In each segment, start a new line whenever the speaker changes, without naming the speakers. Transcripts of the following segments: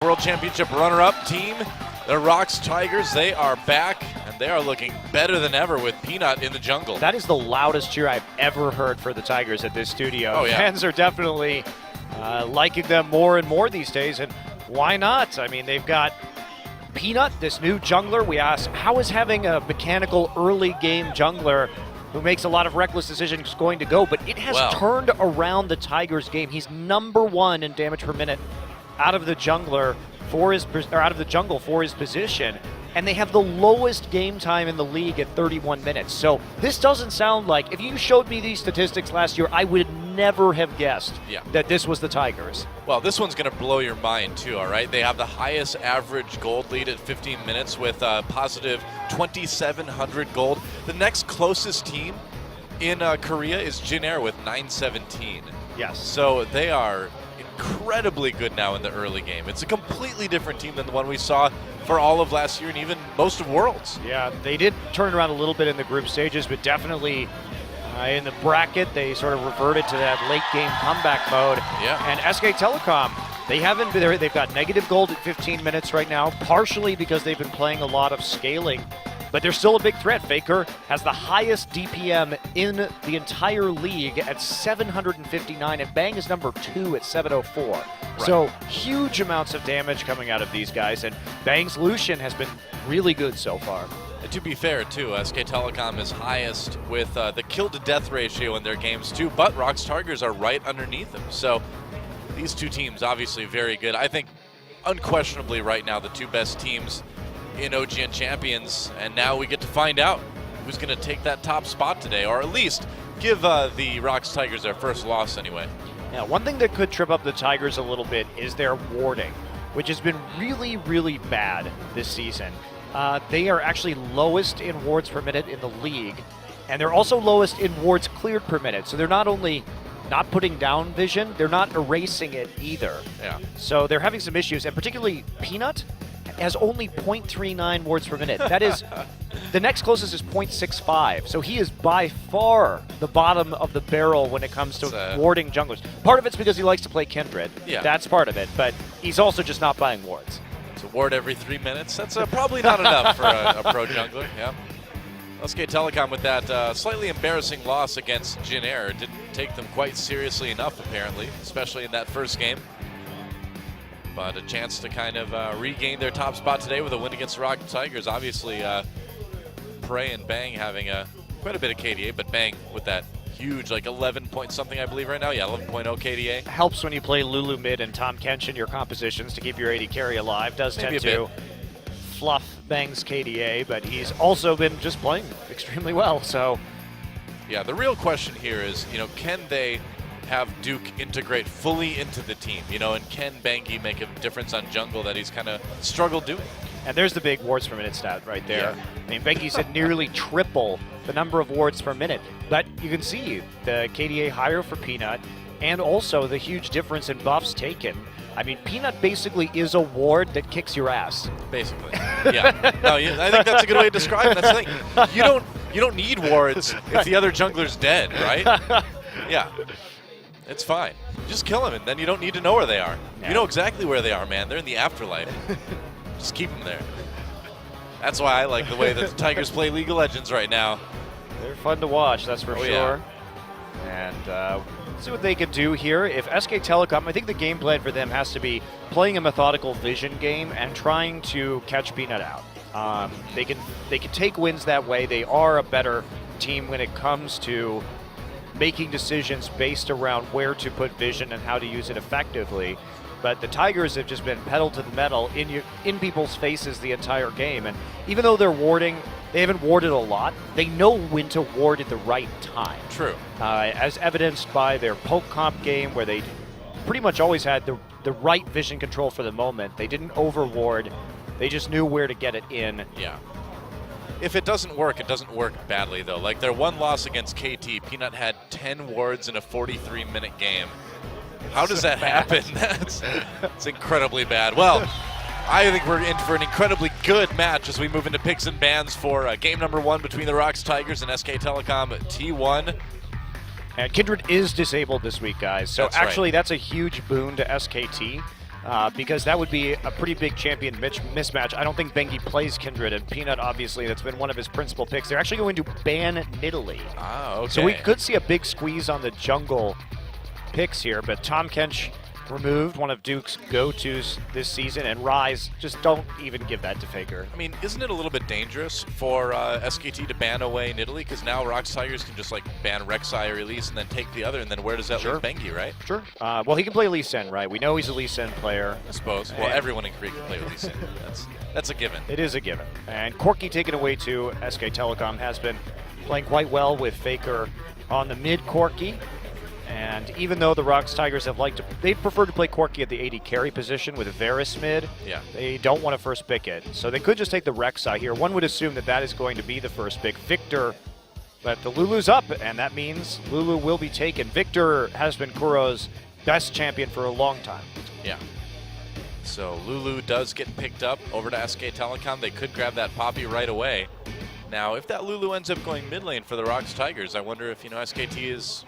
World Championship runner-up team, the ROX Tigers, they are back, and they are looking better than ever with Peanut in the jungle.
That is the loudest cheer I've ever heard for the Tigers at this studio.
Oh, yeah.
Fans are definitely liking them more and more these days, and why not? I mean, they've got Peanut, this new jungler. We asked, how is having a mechanical early game jungler who makes a lot of reckless decisions going to go? But it has turned around the Tigers game. He's #1 in damage per minute out of the jungler for his jungle for his position, and they have the lowest game time in the league at 31 minutes. So this doesn't sound like, if you showed me these statistics last year, I would never have guessed that this was the Tigers.
Well, this one's going to blow your mind too, all right? They have the highest average gold lead at 15 minutes with a positive 2,700 gold. The next closest team in Korea is Jin Air with 917.
Yes.
So they are incredibly good now in the early game. It's a completely different team than the one we saw for all of last year and even most of Worlds.
Yeah, they did turn around a little bit in the group stages, but definitely in the bracket, they sort of reverted to that late game comeback mode.
Yeah.
And SKTelecom, they haven't been there. They've got negative gold at 15 minutes right now, partially because they've been playing a lot of scaling, but they're still a big threat. Faker has the highest DPM in the entire league at 759, and Bang is #2 at 704. Right. So huge amounts of damage coming out of these guys, and Bang's Lucian has been really good so far.
And to be fair, too, SKTelecom is highest with the kill-to-death ratio in their games, too, but ROX Tigers are right underneath them. So these two teams obviously very good. I think unquestionably right now the two best teams in OGN Champions, and now we get to find out who's going to take that top spot today, or at least give the ROX Tigers their first loss anyway.
Yeah, one thing that could trip up the Tigers a little bit is their warding, which has been really, really bad this season. They are actually lowest in wards per minute in the league, and they're also lowest in wards cleared per minute. So they're not only not putting down vision, they're not erasing it either.
Yeah.
So they're having some issues, and particularly Peanut has only 0.39 wards per minute. That is, the next closest is 0.65. So he is by far the bottom of the barrel when it comes to warding junglers. Part of it's because he likes to play Kindred.
Yeah.
That's part of it, but he's also just not buying wards.
So ward every 3 minutes, that's probably not enough for a pro jungler. Yeah. SKTelecom with that slightly embarrassing loss against Jin Air. Didn't take them quite seriously enough, apparently, especially in that first game. But a chance to kind of regain their top spot today with a win against the ROX Tigers. Obviously, Prey and Bang having quite a bit of KDA, but Bang with that huge, like 11 point something, I believe, right now. Yeah, 11.0 KDA.
Helps when you play Lulu mid and Tom Kench in your compositions to keep your AD carry alive. Does
Maybe
tend to fluff Bang's KDA, but he's also been just playing extremely well. So,
yeah, the real question here is, can they have Duke integrate fully into the team, and can Bangy make a difference on jungle that he's kind of struggled doing?
And there's the big wards per minute stat right there.
Yeah.
I mean, Bangy's at nearly triple the number of wards per minute, but you can see the KDA higher for Peanut, and also the huge difference in buffs taken. I mean, Peanut basically is a ward that kicks your ass. Basically,
yeah. No, I think that's a good way to describe it. That's the thing. You don't need wards if the other jungler's dead, right? Yeah. It's fine. Just kill them, and then you don't need to know where they are. Yeah. You know exactly where they are, man. They're in the afterlife. Just keep them there. That's why I like the way that the Tigers play League of Legends right now.
They're fun to watch, that's for sure.
Yeah.
And see what they can do here. If SKTelecom, I think the game plan for them has to be playing a methodical vision game and trying to catch Peanut out. They can take wins that way. They are a better team when it comes to making decisions based around where to put vision and how to use it effectively. But the Tigers have just been pedal to the metal in people's faces the entire game. And even though they're warding, they haven't warded a lot. They know when to ward at the right time.
True.
As evidenced by their poke comp game, where they pretty much always had the right vision control for the moment. They didn't over-ward. They just knew where to get it in.
Yeah. If it doesn't work badly, though. Like their one loss against KT, Peanut had 10 wards in a 43-minute game. How does that happen? That's incredibly bad. Well, I think we're in for an incredibly good match as we move into picks and bans for game number 1 between the ROX Tigers and SKTelecom T1.
And Kindred is disabled this week, guys. So
that's
actually,
right.
That's a huge boon to SKT. because that would be a pretty big champion mismatch. I don't think Bengi plays Kindred, and Peanut, obviously, that's been one of his principal picks. They're actually going to ban Nidalee.
Ah, okay.
So we could see a big squeeze on the jungle picks here, but Tom Kench removed, one of Duke's go-tos this season, and Rise, just don't even give that to Faker.
I mean, isn't it a little bit dangerous for SKT to ban away Nidalee? Because now ROX Tigers can just like ban Rek'Sai or Elise and then take the other, and then where does that leave Bengi, right?
Sure. Well, he can play Lee Sin, right? We know he's a Lee Sin player.
I suppose. Well, everyone in Korea can play with Lee Sin. That's a given.
It is a given. And Corki taken away too. SKTelecom has been playing quite well with Faker on the mid Corki. And even though the ROX Tigers they prefer to play Corki at the AD carry position with Varus mid, they don't want to first pick it. So they could just take the Rek'Sai here. One would assume that is going to be the first pick. Victor, but the Lulu's up, and that means Lulu will be taken. Victor has been Kuro's best champion for a long time.
Yeah. So Lulu does get picked up over to SKTelecom. They could grab that Poppy right away. Now, if that Lulu ends up going mid lane for the ROX Tigers, I wonder if, SKT is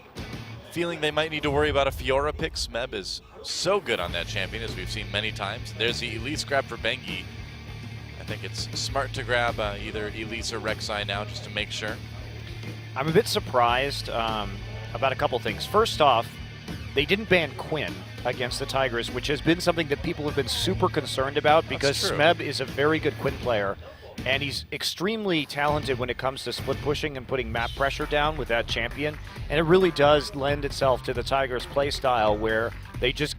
feeling they might need to worry about a Fiora pick. Smeb is so good on that champion, as we've seen many times. There's the Elise grab for Bengi. I think it's smart to grab either Elise or Rek'Sai now just to make sure.
I'm a bit surprised about a couple things. First off, they didn't ban Quinn against the Tigers, which has been something that people have been super concerned about because Smeb is a very good Quinn player. And he's extremely talented when it comes to split pushing and putting map pressure down with that champion. And it really does lend itself to the Tigers' play style where they just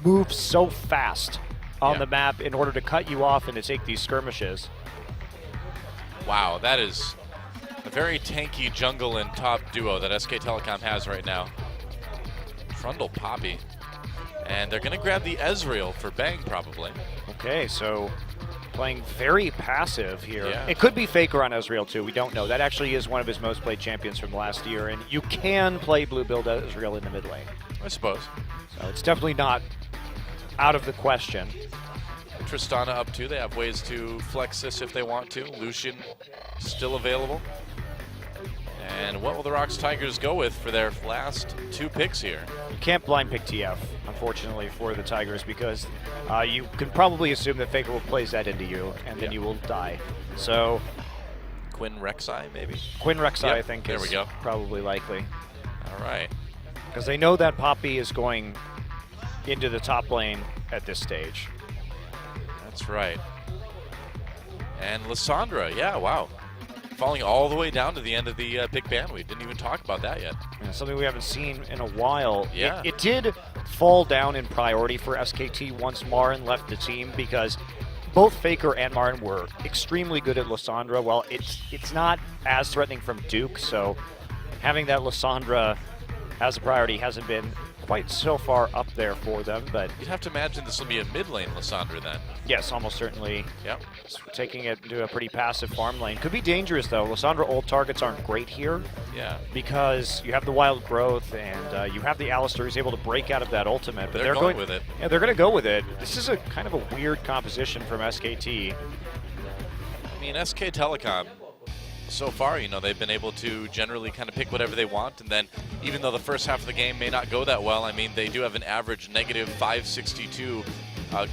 move so fast on the map in order to cut you off and to take these skirmishes.
Wow, that is a very tanky jungle and top duo that SKTelecom has right now. Trundle Poppy. And they're going to grab the Ezreal for Bang, probably.
Okay, so playing very passive here.
Yeah.
It could be Faker on Ezreal too, we don't know. That actually is one of his most played champions from last year, and you can play blue build Ezreal in the mid lane.
I suppose.
So it's definitely not out of the question.
Tristana up too. They have ways to flex this if they want to. Lucian still available. And what will the ROX Tigers go with for their last two picks here?
You can't blind pick TF, unfortunately, for the Tigers because you can probably assume that Faker will place that into you, and then you will die. So
Quinn Rek'Sai, maybe?
Quinn Rek'Sai, I think,
there
is
we go.
Probably likely.
All right.
Because they know that Poppy is going into the top lane at this stage.
That's right. And Lissandra, yeah, wow. Falling all the way down to the end of the pick ban. We didn't even talk about that yet.
Yeah, something we haven't seen in a while.
Yeah.
It did fall down in priority for SKT once Marin left the team because both Faker and Marin were extremely good at Lissandra. Well, it's not as threatening from Duke, so having that Lissandra as a priority hasn't been quite so far up there for them, but
you'd have to imagine this will be a mid lane Lissandra then.
Yes, almost certainly.
Yep.
Taking it into a pretty passive farm lane. Could be dangerous though. Lissandra ult targets aren't great here.
Yeah.
Because you have the wild growth and you have the Alistar who's able to break out of that ultimate. But
they're going with it.
Yeah, they're going to go with it. This is a kind of a weird composition from SKT.
I mean, SKTelecom, so far, they've been able to generally kind of pick whatever they want, and then even though the first half of the game may not go that well, I mean, they do have an average negative 562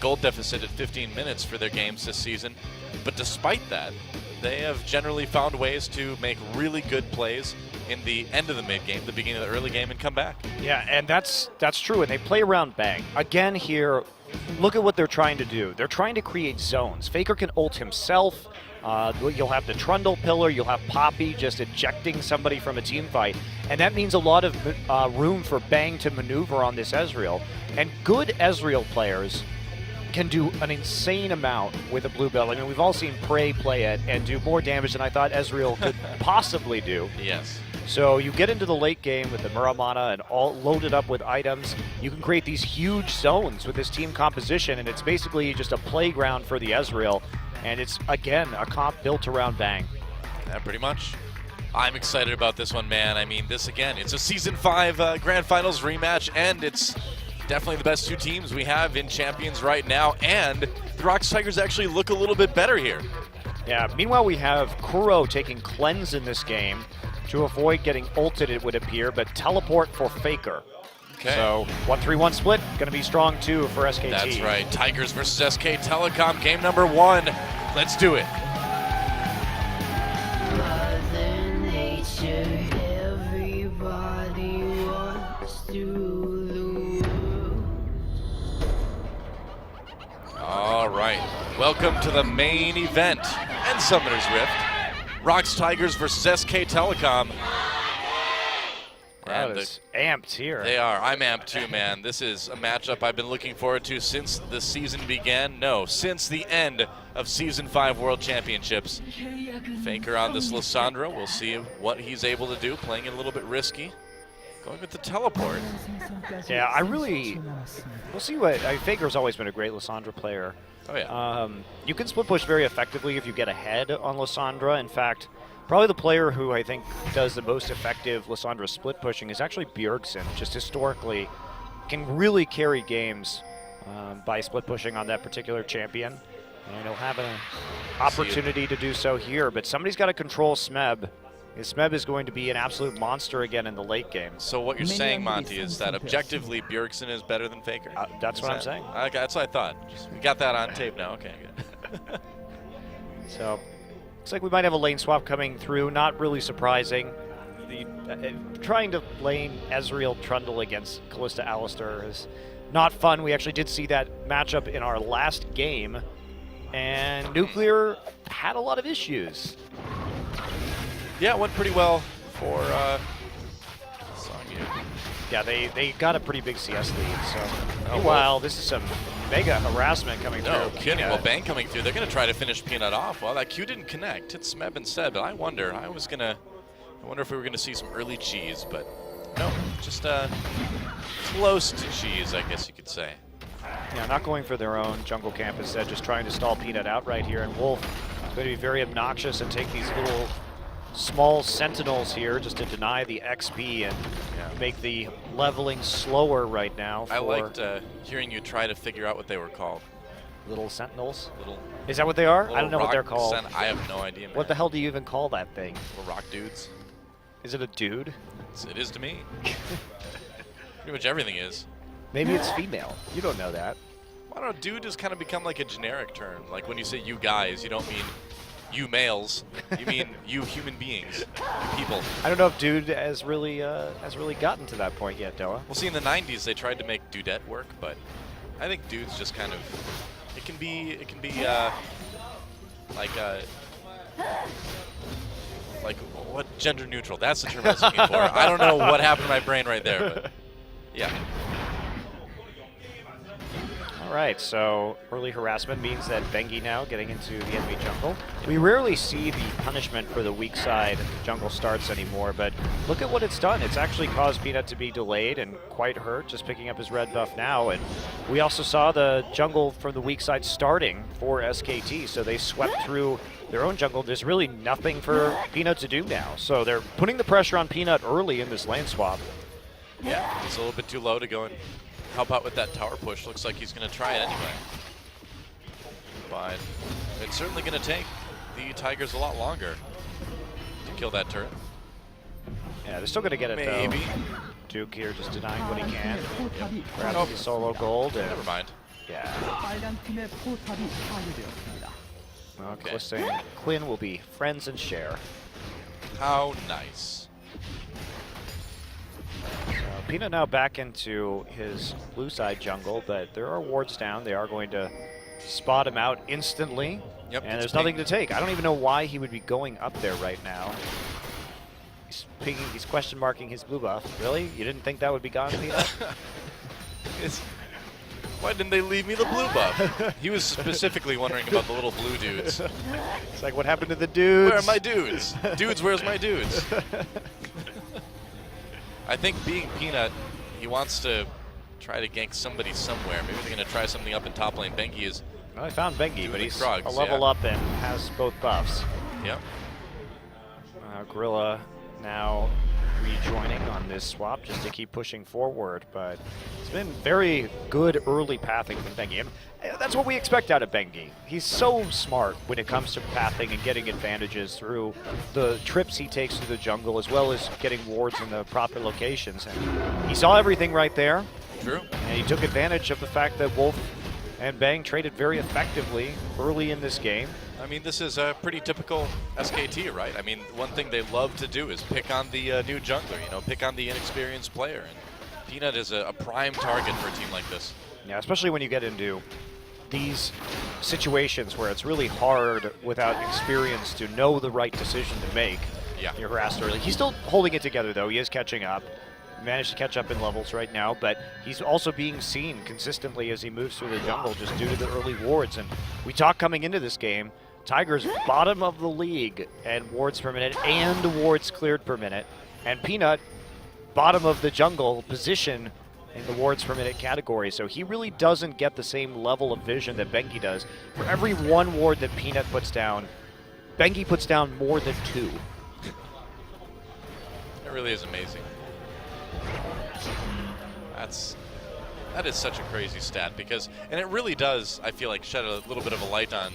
goal deficit at 15 minutes for their games this season. But despite that, they have generally found ways to make really good plays in the end of the mid-game, the beginning of the early game, and come back.
Yeah, and that's true, and they play around Bang. Again here, look at what they're trying to do. They're trying to create zones. Faker can ult himself. You'll have the Trundle pillar, you'll have Poppy just ejecting somebody from a team fight, and that means a lot of room for Bang to maneuver on this Ezreal. And good Ezreal players can do an insane amount with a blue belt. I mean, we've all seen Prey play it and do more damage than I thought Ezreal could possibly do.
Yes.
So you get into the late game with the Muramana and all loaded up with items. You can create these huge zones with this team composition, and it's basically just a playground for the Ezreal. And it's, again, a comp built around Bang.
Yeah, pretty much. I'm excited about this one, man. I mean, this, again, it's a Season 5 Grand Finals rematch, and it's definitely the best two teams we have in Champions right now, and the ROX Tigers actually look a little bit better here.
Yeah, meanwhile, we have Kuro taking Cleanse in this game to avoid getting ulted, it would appear, but teleport for Faker.
Okay.
So 1-3-1 split, going to be strong too for SKT.
That's right. Tigers versus SKTelecom, game number 1. Let's do it.
Mother Nature, everybody wants to lose.
All right. Welcome to the main event and Summoner's Rift. ROX Tigers versus SKTelecom.
Crowd is amped here.
They are. I'm amped too, man. This is a matchup I've been looking forward to since the season began. No, since the end of Season 5 World Championships. Faker on this Lissandra. We'll see what he's able to do. Playing it a little bit risky. Going with the teleport.
Yeah, we'll see what, Faker's always been a great Lissandra player.
Oh, yeah.
You can split push very effectively if you get ahead on Lissandra. In fact, probably the player who I think does the most effective Lissandra split pushing is actually Bjergsen. Just historically can really carry games by split pushing on that particular champion. And he'll have an opportunity to do so here. But somebody's got to control Smeb. Smeb is going to be an absolute monster again in the late game.
So what you're saying, Monty, is that objectively Bjergsen is better than Faker?
That's what I'm saying.
Okay, that's what I thought. We got that on tape now. Okay, good.
So, looks like we might have a lane swap coming through. Not really surprising. Trying to lane Ezreal Trundle against Kalista Alistar is not fun. We actually did see that matchup in our last game, and Nuclear had a lot of issues.
Yeah, it went pretty well for Songyu.
Yeah, they got a pretty big CS lead. So, meanwhile, this is some mega harassment coming through.
No kidding. Well, Bang coming through. They're going to try to finish Peanut off. Well, that Q didn't connect. It's Smeb instead, but I wonder. I wonder if we were going to see some early cheese, but no, just close to cheese, I guess you could say.
Yeah, not going for their own jungle camp instead, just trying to stall Peanut out right here. And Wolf is going to be very obnoxious and take these little small sentinels here just to deny the XP and make the leveling slower right now.
I liked hearing you try to figure out what they were called.
Little sentinels?
Little.
Is that what they are? I don't know what they're called.
I have no idea, man.
What the hell do you even call that thing?
Little rock dudes.
Is it a dude?
It is to me. Pretty much everything is.
Maybe it's female. You don't know that.
I don't know. Dude has kind of become like a generic term. Like when you say you guys, you don't mean you males. You mean you human beings, you people.
I don't know if dude has really gotten to that point yet, Doa.
Well, see, in the 90s they tried to make dudette work, but I think dude's just kind of it can be like what gender neutral? That's the term I was looking for. I don't know what happened to my brain right there, but yeah.
All right, so early harassment means that Bengi now getting into the enemy jungle. We rarely see the punishment for the weak side jungle starts anymore, but look at what it's done. It's actually caused Peanut to be delayed and quite hurt, just picking up his red buff now. And we also saw the jungle from the weak side starting for SKT, so they swept through their own jungle. There's really nothing for Peanut to do now. So they're putting the pressure on Peanut early in this lane swap.
Yeah, it's a little bit too low to go and help out with that tower push. Looks like he's going to try it anyway. But it's certainly going to take the Tigers a lot longer to kill that turret.
Yeah, they're still going to get it,
Maybe.
though. Duke here just denying what he can. Grabs the solo gold. And
Never mind.
yeah. Well,
Okay.
Cliff saying Quinn will be friends and share.
How nice.
Peanut now back into his blue side jungle, but there are wards down. They are going to spot him out instantly.
Yep,
and
it's
there's nothing to take. I don't even know why he would be going up there right now. He's question marking his blue buff. Really? You didn't think that would be gone, Peanut?
Why didn't they leave me the blue buff? He was specifically wondering about the little blue dudes.
It's like, what happened to the dudes?
Where are my dudes? Dudes, where's my dudes? I think being Peanut, he wants to try to gank somebody somewhere. Maybe they're going to try something up in top lane. Bengi is...
Well, I found Bengi, but he's
Krogs,
a level up and has both buffs.
Yep.
Gorilla now rejoining on this swap just to keep pushing forward, but it's been very good early pathing from Bengi. And that's what we expect out of Bengi. He's so smart when it comes to pathing and getting advantages through the trips he takes to the jungle, as well as getting wards in the proper locations. And he saw everything right there.
True.
And he took advantage of the fact that Wolf and Bang traded very effectively early in this game.
I mean, this is a pretty typical SKT, right? I mean, one thing they love to do is pick on the new jungler, you know, pick on the inexperienced player. And Peanut is a prime target for a team like this.
Yeah, especially when you get into these situations where it's really hard without experience to know the right decision to make.
Yeah.
You're harassed early. He's still holding it together, though. He is catching up. Managed to catch up in levels right now, but he's also being seen consistently as he moves through the jungle just due to the early wards. And we talked coming into this game, Tigers bottom of the league and wards per minute and wards cleared per minute, and Peanut bottom of the jungle position in the wards per minute category. So he really doesn't get the same level of vision that Bengi does. For every one ward that Peanut puts down, Bengi puts down more than 2.
It really is amazing. That is such a crazy stat because, and it really does, I feel like, shed a little bit of a light on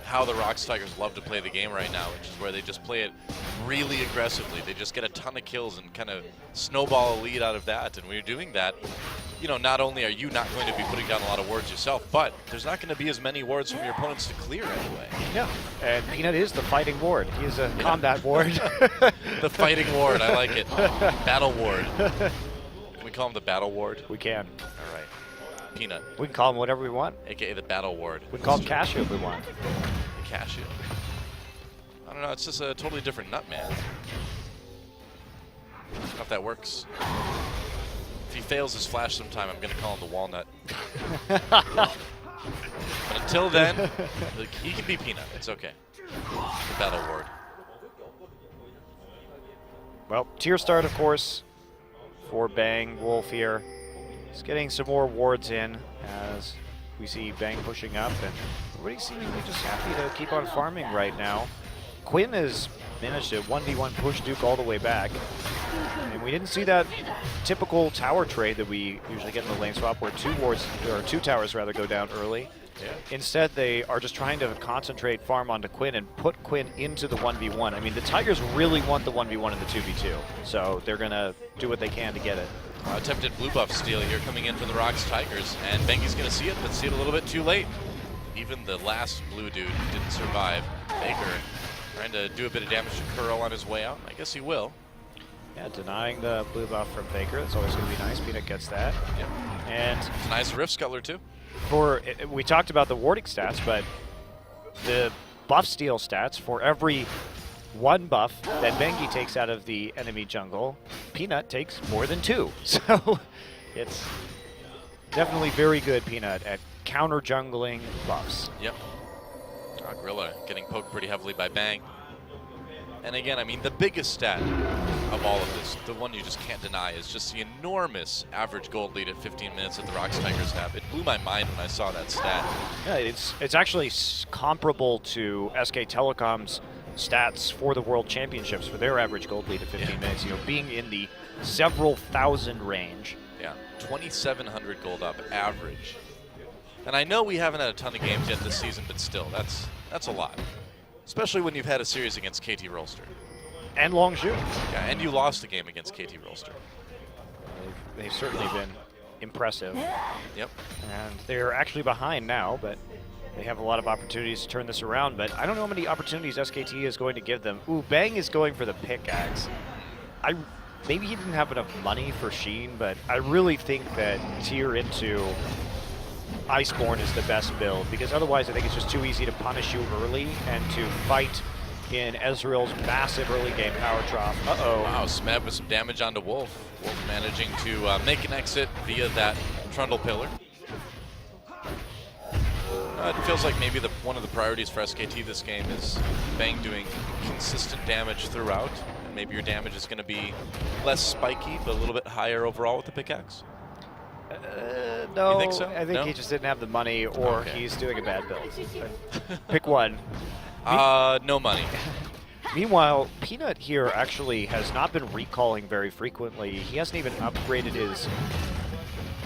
how the ROX Tigers love to play the game right now, which is where they just play it really aggressively. They just get a ton of kills and kind of snowball a lead out of that. And when you're doing that, you know, not only are you not going to be putting down a lot of wards yourself, but there's not going to be as many wards from your opponents to clear anyway.
Yeah, and Peanut is the fighting ward. He is a combat ward.
The fighting ward, I like it. Battle ward. Can we call him the battle ward?
We can.
All right. Peanut.
We can call him whatever we want.
AKA the battle ward.
We can call him Cashew if we want.
Cashew. I don't know, it's just a totally different nut, man. I don't know if that works. If he fails his flash sometime, I'm going to call him the walnut. But until then, like, he can be Peanut. It's okay. The battle ward.
Well, tier start, of course, for Bang. Wolf here. He's getting some more wards in as we see Bang pushing up, and everybody's seemingly just happy to keep on farming right now. Quinn has managed to 1v1 push Duke all the way back, and we didn't see that typical tower trade that we usually get in the lane swap where two towers rather go down early.
Yeah.
Instead, they are just trying to concentrate farm onto Quinn and put Quinn into the 1v1. I mean, the Tigers really want the 1v1 and the 2v2, so they're going to do what they can to get it.
Attempted blue buff steal here coming in for the ROX Tigers, and Bengi's going to see it, but see it a little bit too late. Even the last blue dude didn't survive. Baker trying to do a bit of damage to Curl on his way out. I guess he will.
Yeah, denying the blue buff from Faker. That's always going to be nice. Peanut gets that.
Yep.
And
Denies the Rift Scuttler too.
we talked about the warding stats, but the buff steal stats, for every one buff that Bengi takes out of the enemy jungle, Peanut takes more than 2. So it's definitely very good, Peanut, at counter jungling buffs.
Yep. Gorilla getting poked pretty heavily by Bang. And again, I mean, the biggest stat of all of this, the one you just can't deny, is just the enormous average gold lead at 15 minutes that the ROX Tigers have. It blew my mind when I saw that stat.
Yeah, it's actually comparable to SKTelecom's stats for the World Championships for their average gold lead at 15 minutes, you know, being in the several thousand range.
Yeah, 2,700 gold up average. And I know we haven't had a ton of games yet this season, but still, that's a lot. Especially when you've had a series against KT Rolster.
And Longzhu.
Yeah, and you lost the game against KT Rolster.
They've certainly been impressive.
Yep.
And they're actually behind now, but they have a lot of opportunities to turn this around. But I don't know how many opportunities SKT is going to give them. Ooh, Bang is going for the pickaxe. Maybe he didn't have enough money for Sheen, but I really think that tier into Iceborne is the best build, because otherwise I think it's just too easy to punish you early and to fight in Ezreal's massive early game power trough. Uh-oh.
Wow, Smeb with some damage onto Wolf. Wolf managing to make an exit via that Trundle Pillar. It feels like maybe one of the priorities for SKT this game is Bang doing consistent damage throughout. And maybe your damage is going to be less spiky, but a little bit higher overall with the pickaxe.
No,
You think so?
I think
No?
he just didn't have the money, or
Okay.
he's doing a bad build. Pick one.
No money.
Meanwhile, Peanut here actually has not been recalling very frequently. He hasn't even upgraded his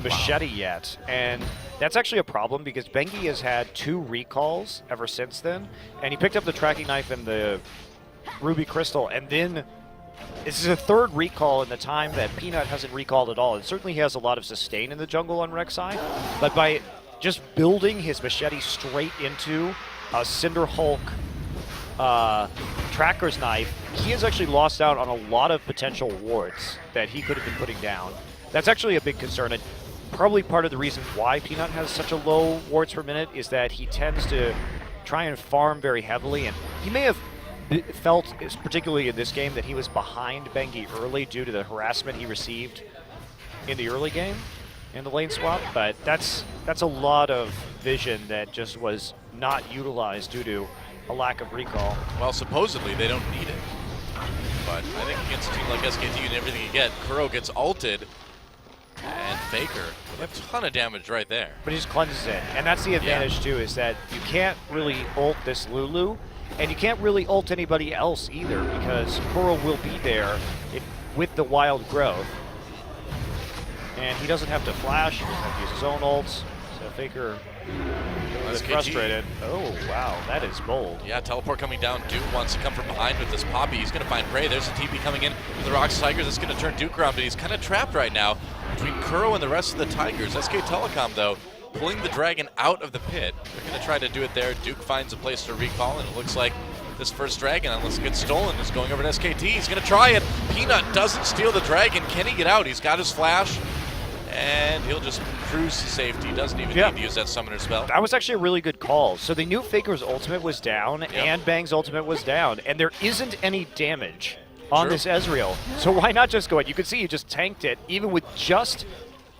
machete yet, and that's actually a problem because Bengi has had 2 recalls ever since then, and he picked up the tracking knife and the ruby crystal, and then this is a 3rd recall in the time that Peanut hasn't recalled at all. And certainly he has a lot of sustain in the jungle on Rek'Sai, but by just building his machete straight into a Cinder Hulk tracker's knife, he has actually lost out on a lot of potential wards that he could have been putting down. That's actually a big concern, and probably part of the reason why Peanut has such a low wards per minute is that he tends to try and farm very heavily, and he may have felt, particularly in this game, that he was behind Bengi early due to the harassment he received in the early game in the lane swap, but that's a lot of vision that just was not utilized due to a lack of recall.
Well, supposedly they don't need it, but I think against a team like SKT and everything you get, Kuro gets ulted, and Faker with a ton of damage right there.
But he just cleanses it, and that's the advantage too, is that you can't really ult this Lulu, and you can't really ult anybody else either, because Kuro will be there with the wild growth. And he doesn't have to flash, he doesn't have to use his own ults, so Faker is frustrated. Oh, wow, that is bold.
Yeah, teleport coming down. Duke wants to come from behind with this Poppy. He's going to find Prey. There's a TP coming in with the ROX Tigers. It's going to turn Duke around, but he's kind of trapped right now between Kuro and the rest of the Tigers. SKTelecom, though, pulling the Dragon out of the pit. They're going to try to do it there. Duke finds a place to recall, and it looks like this first Dragon, unless it gets stolen, is going over to SKT. He's going to try it. Peanut doesn't steal the Dragon. Can he get out? He's got his flash, and he'll just cruise to safety. He doesn't even need to use that summoner spell.
That was actually a really good call. So they knew Faker's ultimate was down, and Bang's ultimate was down, and there isn't any damage on this Ezreal. So why not just go in? You can see he just tanked it, even with just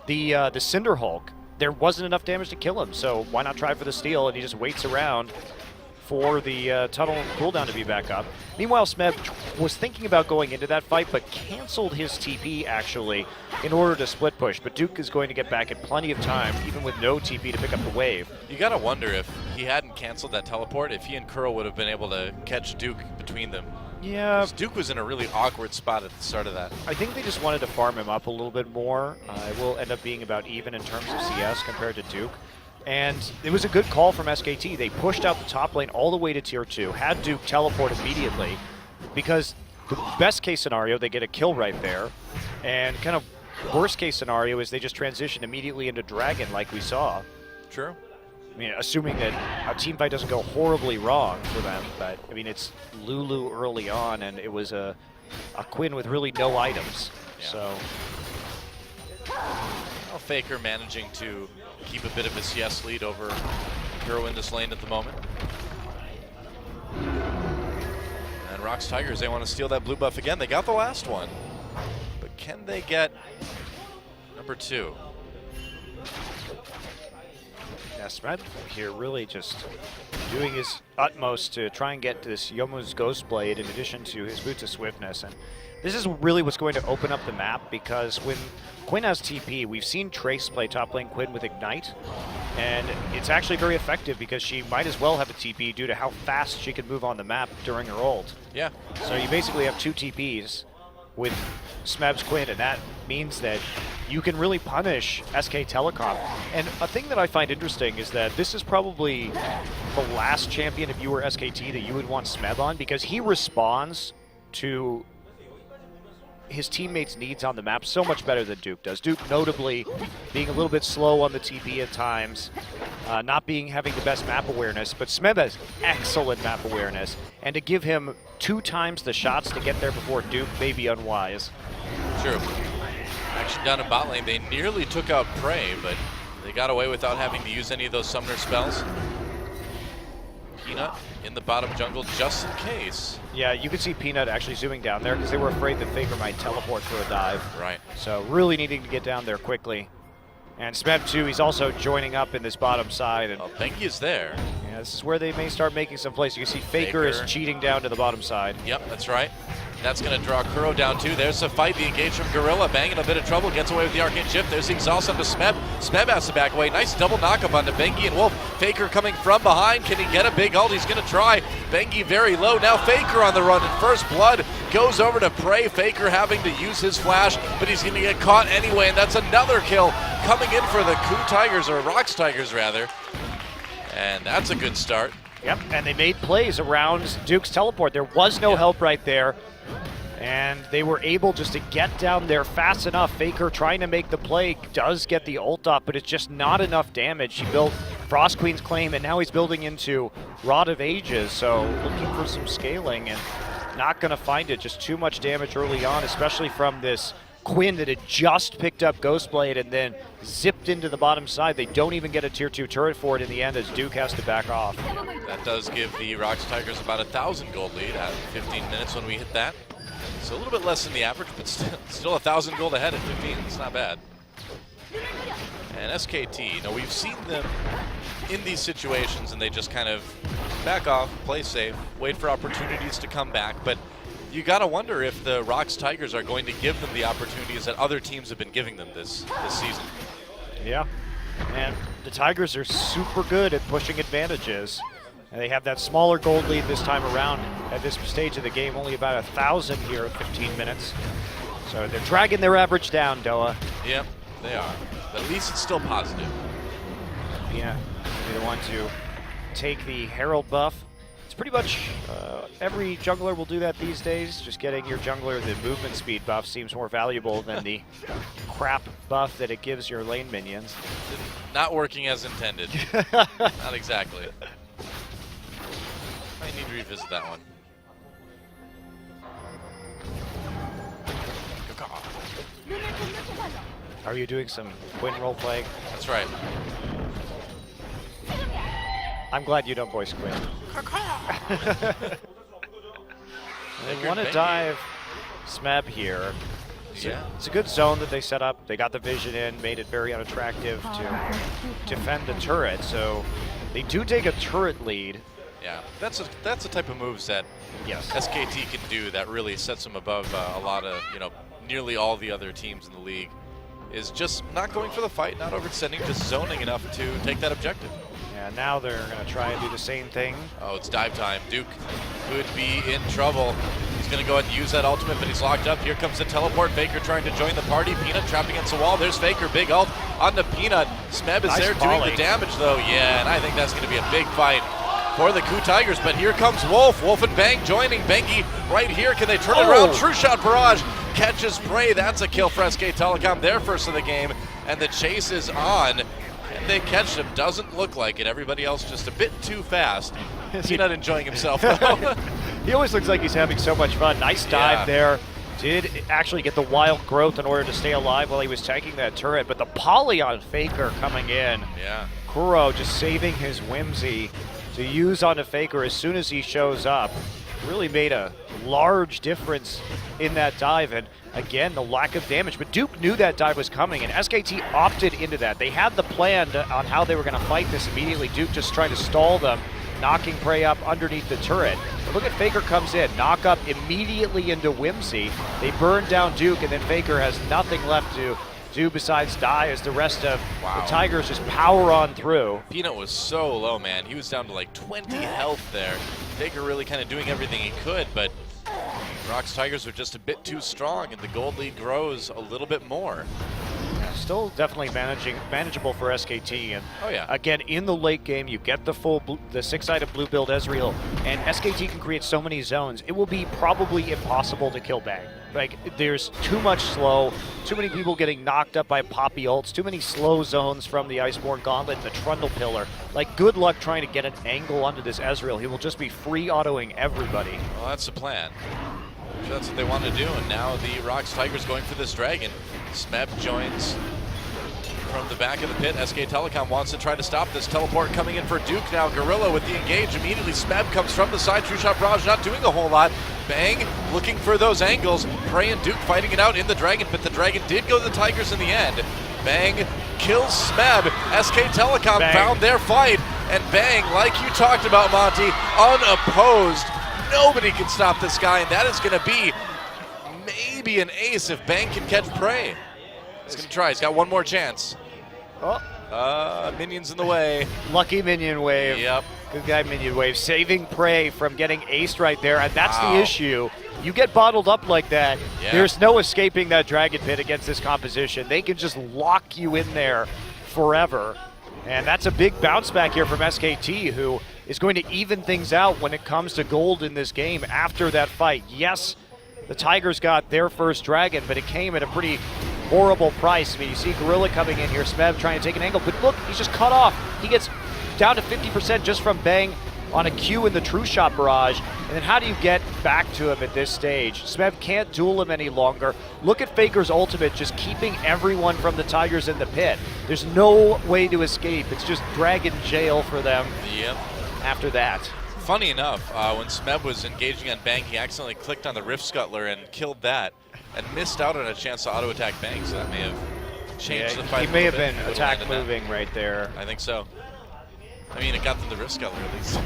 the Cinder Hulk. There wasn't enough damage to kill him, so why not try for the steal? And he just waits around for the tunnel cooldown to be back up. Meanwhile, Smeb was thinking about going into that fight, but canceled his TP, actually, in order to split push. But Duke is going to get back in plenty of time, even with no TP to pick up the wave.
You gotta wonder if he hadn't canceled that teleport, if he and Kuro would have been able to catch Duke between them.
Yeah.
Duke was in a really awkward spot at the start of that.
I think they just wanted to farm him up a little bit more. It will end up being about even in terms of CS compared to Duke. And it was a good call from SKT. They pushed out the top lane all the way to tier 2, had Duke teleport immediately, because the best case scenario, they get a kill right there, and kind of worst case scenario is they just transition immediately into Dragon like we saw.
True.
I mean, assuming that a team fight doesn't go horribly wrong for them, but I mean, it's Lulu early on, and it was a Quinn with really no items, so.
Well, Faker managing to keep a bit of a CS lead over Kuro in this lane at the moment. And ROX Tigers, they want to steal that blue buff again. They got the last one, but can they get number 2?
Yeah, Smeb here really just doing his utmost to try and get this Youmuu's Ghost Blade in addition to his Boots of Swiftness. And this is really what's going to open up the map, because when Quinn has TP, we've seen Trace play top lane Quinn with Ignite, and it's actually very effective because she might as well have a TP due to how fast she can move on the map during her ult.
Yeah.
So you basically have 2 TPs with Smeb's Quinn, and that means that you can really punish SKTelecom. And a thing that I find interesting is that this is probably the last champion, if you were SKT, that you would want Smeb on, because he responds to his teammates' needs on the map so much better than Duke does. Duke notably being a little bit slow on the TP at times, not having the best map awareness, but Smeb has excellent map awareness, and to give him 2 times the shots to get there before Duke may be unwise.
True. Action down in bot lane, they nearly took out Prey, but they got away without having to use any of those summoner spells. Peanut in the bottom jungle just in case.
Yeah, you can see Peanut actually zooming down there because they were afraid that Faker might teleport for a dive.
Right.
So really needing to get down there quickly. And Smeb too, he's also joining up in this bottom side. And
Bengi is there.
yeah, this is where they may start making some plays. You can see Faker is cheating down to the bottom side.
Yep, that's right. That's going to draw Kuro down too. There's a fight, the engage from Gorilla. Bang in a bit of trouble, gets away with the arcane shift. There's the exhaust onto Smeb. Smeb has to back away. Nice double knockup onto Bengi and Wolf. Faker coming from behind. Can he get a big ult? He's going to try. Bengi very low. Now Faker on the run. And first blood goes over to Prey. Faker having to use his flash, but he's going to get caught anyway. And that's another kill coming in for the Tigers, or ROX Tigers rather. And that's a good start.
Yep, and they made plays around Duke's teleport. There was no help right there. And they were able just to get down there fast enough. Faker trying to make the play, does get the ult up, but it's just not enough damage. He built Frost Queen's claim, and now he's building into Rod of Ages, so looking for some scaling, and not going to find it. Just too much damage early on, especially from this Quinn that had just picked up Ghostblade and then zipped into the bottom side. They don't even get a tier 2 turret for it in the end, as Duke has to back off.
That does give the ROX Tigers about 1,000 gold lead at 15 minutes when we hit that. So a little bit less than the average, but still 1,000 gold ahead at 15. It's not bad. And SKT, you know, we've seen them in these situations and they just kind of back off, play safe, wait for opportunities to come back. But you got to wonder if the ROX Tigers are going to give them the opportunities that other teams have been giving them this season.
Yeah, and the Tigers are super good at pushing advantages. And they have that smaller gold lead this time around at this stage of the game, only about 1,000 here at 15 minutes. So they're dragging their average down, Doa.
Yep, they are. But at least it's still positive.
Yeah, they're the one to take the Herald buff. It's pretty much every jungler will do that these days. Just getting your jungler the movement speed buff seems more valuable than the crap buff that it gives your lane minions.
Not working as intended. Not exactly. I need to revisit that one.
Are you doing some Quinn roleplay?
That's right.
I'm glad you don't voice Quinn. They want to dive Smeb here.
Yeah.
It's a good zone that they set up. They got the vision in, made it very unattractive to defend the turret. So they do take a turret lead.
Yeah, that's the type of moves that SKT can do that really sets them above a lot of, nearly all the other teams in the league. Is just not going for the fight, not overextending, just zoning enough to take that objective.
Yeah, now they're going to try and do the same thing.
Oh, it's dive time. Duke could be in trouble. He's going to go ahead and use that ultimate, but he's locked up. Here comes the teleport. Faker trying to join the party. Peanut trapping against the wall. There's Faker, big ult on the Peanut. Smeb is there doing the damage, though. Yeah, and I think that's going to be a big fight for the Tigers, but here comes Wolf. Wolf and Bang joining. Bengi right here. Can they turn it around? True shot barrage. Catches Prey. That's a kill for SKTelecom. Their first of the game, and the chase is on. And they catch him. Doesn't look like it. Everybody else just a bit too fast. He's not enjoying himself, though.
He always looks like he's having so much fun. Nice dive there. Did actually get the wild growth in order to stay alive while he was taking that turret, but the poly on Faker coming in.
Yeah.
Kuro just saving his whimsy to use on a Faker as soon as he shows up. Really made a large difference in that dive, and again, the lack of damage. But Duke knew that dive was coming, and SKT opted into that. They had the plan on how they were going to fight this immediately. Duke just trying to stall them, knocking Prey up underneath the turret. But look at Faker comes in, knock up immediately into Whimsy. They burn down Duke, and then Faker has nothing left to do besides die as the rest of the Tigers just power on through.
Peanut was so low, man. He was down to like 20 health there. Faker really kind of doing everything he could, but ROX Tigers are just a bit too strong, and the gold lead grows a little bit more.
Still definitely manageable for SKT, and again, in the late game, you get the full the 6-sided blue build Ezreal, and SKT can create so many zones. It will be probably impossible to kill Bang. Like, there's too much slow, too many people getting knocked up by poppy ults, too many slow zones from the Iceborne Gauntlet and the Trundle Pillar. Like, good luck trying to get an angle onto this Ezreal. He will just be free autoing everybody.
Well, that's the plan. I'm sure that's what they want to do, and now the ROX Tigers going for this dragon. Smeb joins from the back of the pit. SKTelecom wants to try to stop this teleport coming in for Duke now. Gorilla with the engage. Immediately Smeb comes from the side. True shot barrage not doing a whole lot. Bang looking for those angles. Prey and Duke fighting it out in the dragon pit. The dragon did go to the Tigers in the end. Bang kills Smeb. SKTelecom found their fight. And Bang, like you talked about, Monty, unopposed. Nobody can stop this guy, and that is going to be maybe an ace if Bang can catch prey. He's going to try. He's got one more chance. Minions in the way.
Lucky minion wave.
Yep.
Good guy, minion wave. Saving prey from getting aced right there, and that's the issue. You get bottled up like that, there's no escaping that dragon pit against this composition. They can just lock you in there forever. And that's a big bounce back here from SKT, who is going to even things out when it comes to gold in this game after that fight. Yes, the Tigers got their first dragon, but it came at a pretty horrible price. I mean, you see Gorilla coming in here, Smeb trying to take an angle, but look, he's just cut off. He gets down to 50% just from Bang on a Q in the True Shot barrage. And then how do you get back to him at this stage? Smeb can't duel him any longer. Look at Faker's ultimate just keeping everyone from the Tigers in the pit. There's no way to escape. It's just dragon jail for them after that.
Funny enough, when Smeb was engaging on Bang, he accidentally clicked on the Rift Scuttler and killed that and missed out on a chance to auto-attack Bang, so that may have changed the fight.
He may have been attack moving right there.
I think so. I mean, it got them the Rift Scuttler at least.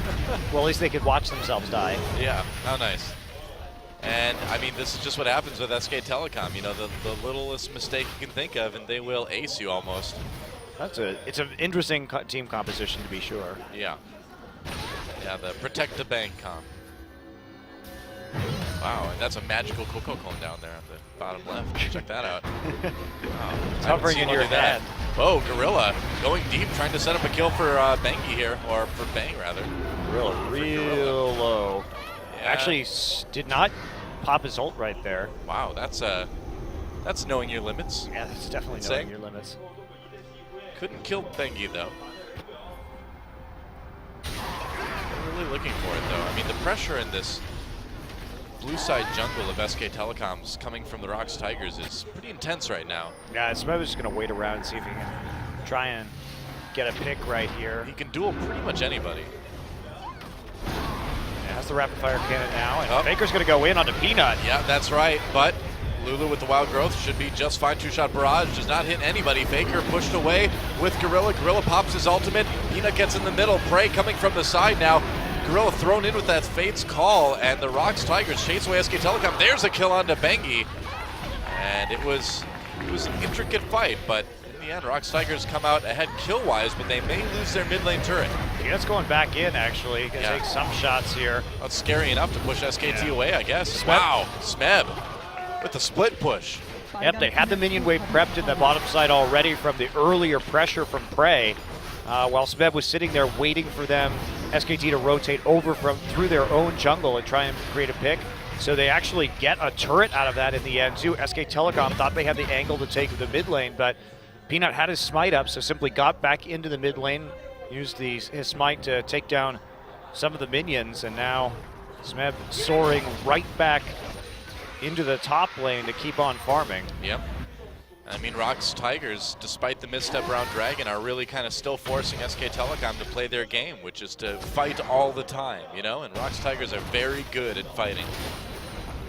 Well, at least they could watch themselves die.
Yeah, how nice. And, I mean, this is just what happens with SKTelecom. You know, the littlest mistake you can think of, and they will ace you almost.
It's an interesting team composition, to be sure.
Yeah. Yeah, the protect the bank comp. Wow, and that's a magical Coco cone down there on the bottom left. Check that out. Wow.
It's hovering in your head.
Oh, Gorilla going deep, trying to set up a kill for Bangy here, or for Bang rather.
Gorilla real low.
Yeah.
Actually, did not pop his ult right there.
Wow, that's knowing your limits.
Yeah, that's definitely knowing your limits.
Couldn't kill Bangy though. Really looking for it though. I mean, the pressure in this blue side jungle of SKTelecom's coming from the ROX Tigers is pretty intense right now.
Yeah, Smeb is just going to wait around and see if he can try and get a pick right here.
He can duel pretty much anybody.
Yeah, has the rapid fire cannon now, and Faker's going to go in onto Peanut.
Yeah, that's right, but Lulu with the wild growth should be just fine. Two-shot barrage does not hit anybody. Faker pushed away with Gorilla. Gorilla pops his ultimate. Peanut gets in the middle. Prey coming from the side now. Gorilla thrown in with that Fate's Call, and the ROX Tigers chase away SKTelecom. There's a kill onto Bangy, and it was an intricate fight, but in the end, ROX Tigers come out ahead kill-wise, but they may lose their mid lane turret.
Peanut's going back in, actually. Gonna take some shots here.
That's scary enough to push SKT away, I guess. Wow, Smeb with the split push.
Yep, they had the minion wave prepped in the bottom side already from the earlier pressure from Prey. While Smeb was sitting there waiting for them, SKT to rotate over through their own jungle and try and create a pick. So they actually get a turret out of that in the end too. SKTelecom thought they had the angle to take the mid lane, but Peanut had his smite up, so simply got back into the mid lane, used his smite to take down some of the minions, and now Smeb soaring right back into the top lane to keep on farming.
Yep. I mean, ROX Tigers, despite the misstep around Dragon, are really kind of still forcing SKTelecom to play their game, which is to fight all the time, you know? And ROX Tigers are very good at fighting.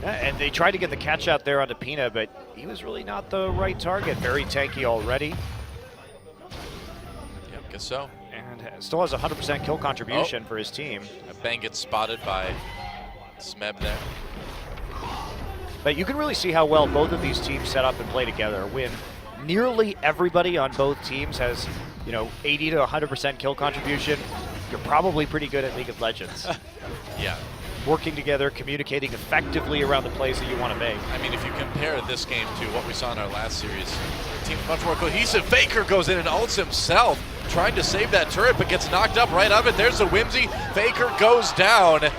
Yeah, and they tried to get the catch out there onto Pina, but he was really not the right target. Very tanky already.
Yep, guess so.
And still has 100% kill contribution for his team.
Bang gets spotted by Smeb there.
But you can really see how well both of these teams set up and play together. When nearly everybody on both teams has, 80 to 100% kill contribution, you're probably pretty good at League of Legends.
Yeah.
Working together, communicating effectively around the plays that you want to make.
I mean, if you compare this game to what we saw in our last series, the team's much more cohesive. Faker goes in and ults himself, trying to save that turret, but gets knocked up right out of it. There's the Whimsy. Faker goes down. A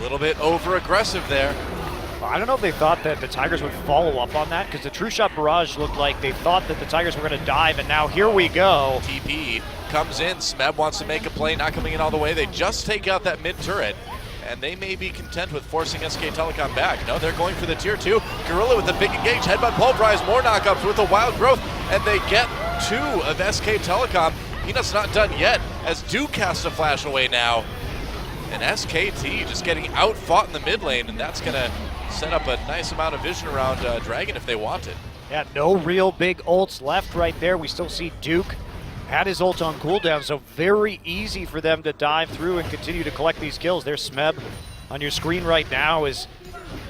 little bit over-aggressive there.
I don't know if they thought that the Tigers would follow up on that, because the True Shot barrage looked like they thought that the Tigers were going to dive, and now here we go.
TP comes in. Smeb wants to make a play, not coming in all the way. They just take out that mid turret, and they may be content with forcing SKTelecom back. No, they're going for the tier 2. Gorilla with the big engage, headbutt pulverize, more knockups with the wild growth, and they get 2 of SKTelecom. Peanut's not done yet, as Duke casts a flash away now. And SKT just getting out-fought in the mid lane, and that's going to set up a nice amount of vision around Dragon if they want it.
Yeah, no real big ults left right there. We still see Duke had his ult on cooldown, so very easy for them to dive through and continue to collect these kills. There's Smeb on your screen right now as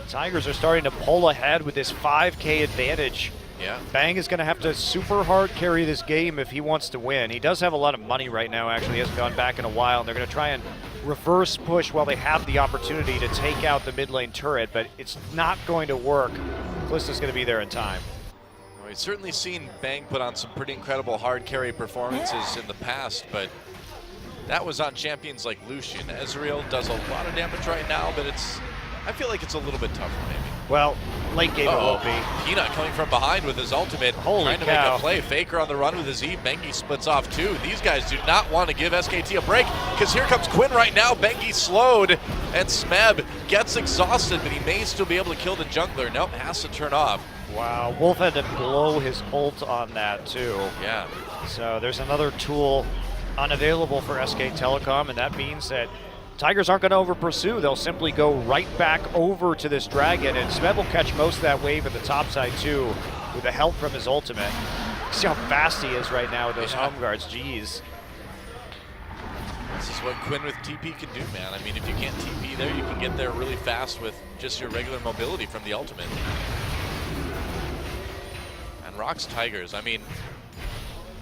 Tigers are starting to pull ahead with this 5K advantage.
Yeah.
Bang is going to have to super hard carry this game if he wants to win. He does have a lot of money right now, actually. He hasn't gone back in a while, and they're going to try and reverse push while they have the opportunity to take out the mid lane turret, but it's not going to work. Callista's going to be there in time.
Well, we've certainly seen Bang put on some pretty incredible hard carry performances in the past, but that was on champions like Lucian. Ezreal does a lot of damage right now, but I feel like it's a little bit tougher maybe.
Well, late game it won't be.
Peanut coming from behind with his ultimate,
Holy
trying to
cow.
make a play. Faker on the run with his E. Bengi splits off two. These guys do not want to give SKT a break because here comes Quinn right now. Bengi slowed, and Smeb gets exhausted, but he may still be able to kill the jungler. Nope, has to turn off.
Wow, Wolf had to blow his ult on that too.
Yeah.
So there's another tool unavailable for SKTelecom, and that means that Tigers aren't going to over pursue. They'll simply go right back over to this dragon, and Smeb will catch most of that wave at the top side too with the help from his ultimate. See how fast he is right now with those home guards. Jeez.
This is what Quinn with TP can do, man. I mean, if you can't TP there, you can get there really fast with just your regular mobility from the ultimate. And ROX Tigers, I mean,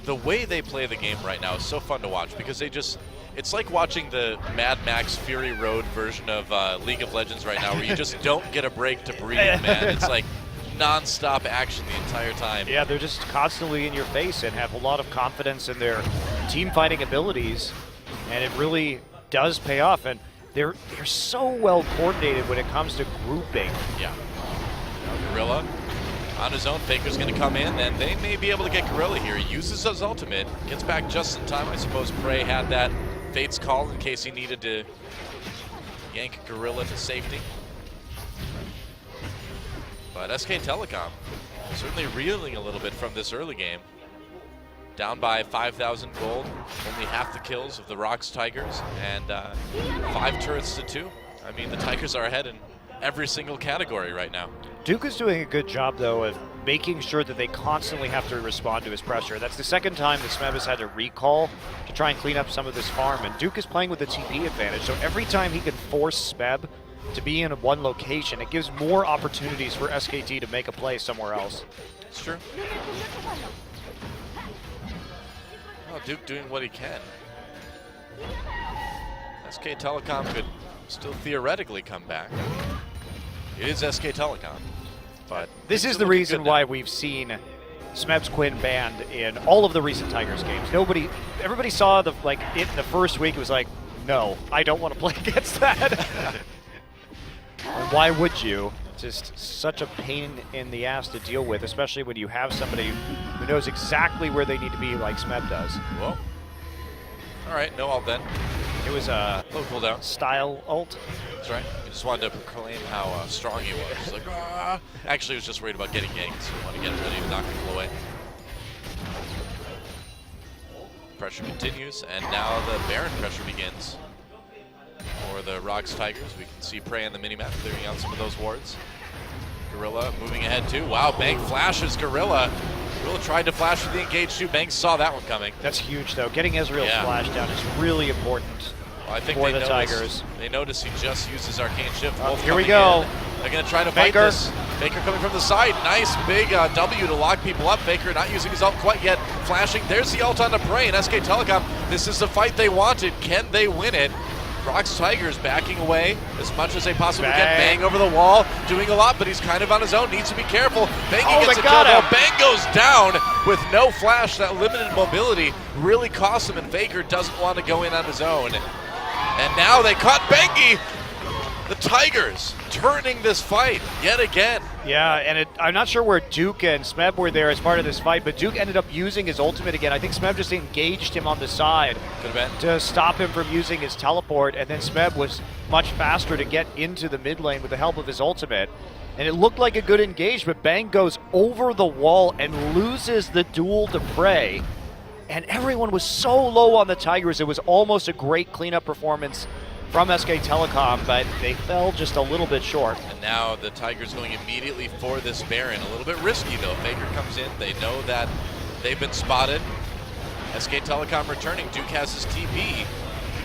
the way they play the game right now is so fun to watch because it's like watching the Mad Max Fury Road version of League of Legends right now, where you just don't get a break to breathe, man. It's like non-stop action the entire time.
Yeah, they're just constantly in your face and have a lot of confidence in their team fighting abilities, and it really does pay off. And they're so well coordinated when it comes to grouping.
Yeah. Now Gorilla on his own. Faker's going to come in, and they may be able to get Gorilla here. He uses his ultimate, gets back just in time. I suppose Prey had that Fate's call in case he needed to yank Gorilla to safety. But SKTelecom certainly reeling a little bit from this early game. Down by 5,000 gold, only half the kills of the ROX Tigers, and 5 turrets to 2. I mean, the Tigers are ahead in every single category right now.
Duke is doing a good job, though, of making sure that they constantly have to respond to his pressure. That's the second time that Smeb has had to recall to try and clean up some of this farm, and Duke is playing with the TP advantage, so every time he can force Smeb to be in one location, it gives more opportunities for SKT to make a play somewhere else.
It's true. Well, Duke doing what he can. SKTelecom could still theoretically come back. It is SKTelecom, but
this is the reason why we've seen Smeb's Quinn banned in all of the recent Tigers games. Everybody saw it in the first week. It was like, no, I don't want to play against that. And why would you? Just such a pain in the ass to deal with, especially when you have somebody who knows exactly where they need to be, like Smeb does.
Well, all right, no ult then.
It was a
low cooldown
style ult.
That's right. He just wanted to proclaim how strong he was. He's like, ah. Actually, he was just worried about getting yanked, so he wanted to get ready to knock people away. Pressure continues, and now the Baron pressure begins. For the ROX Tigers, we can see Prey on the minimap clearing out some of those wards. Gorilla moving ahead too. Wow, Bang flashes Gorilla. Gorilla tried to flash with the engage too. Bang saw that one coming.
That's huge though. Getting Ezreal's flash down is really important
I think
for the Tigers.
They notice he just uses Arcane Shift.
Here we go.
They're going to try to fight this. Faker coming from the side. Nice big W to lock people up. Faker not using his ult quite yet. Flashing. There's the ult on the Prey, and SKTelecom. This is the fight they wanted. Can they win it? ROX Tigers backing away as much as they possibly can. Bang over the wall, doing a lot, but he's kind of on his own. Needs to be careful. Bang gets a turbo. Bang goes down with no flash. That limited mobility really cost him, and Faker doesn't want to go in on his own. And now they caught Bengi. The Tigers turning this fight yet again.
Yeah, and I'm not sure where Duke and Smeb were there as part of this fight, but Duke ended up using his ultimate again. I think Smeb just engaged him on the side to stop him from using his teleport, and then Smeb was much faster to get into the mid lane with the help of his ultimate. And it looked like a good engage, but Bang goes over the wall and loses the duel to Prey. And everyone was so low on the Tigers, it was almost a great cleanup performance from SKTelecom, but they fell just a little bit short.
And now the Tigers going immediately for this Baron. A little bit risky though. Faker comes in. They know that they've been spotted. SKTelecom returning. Duke has his TP.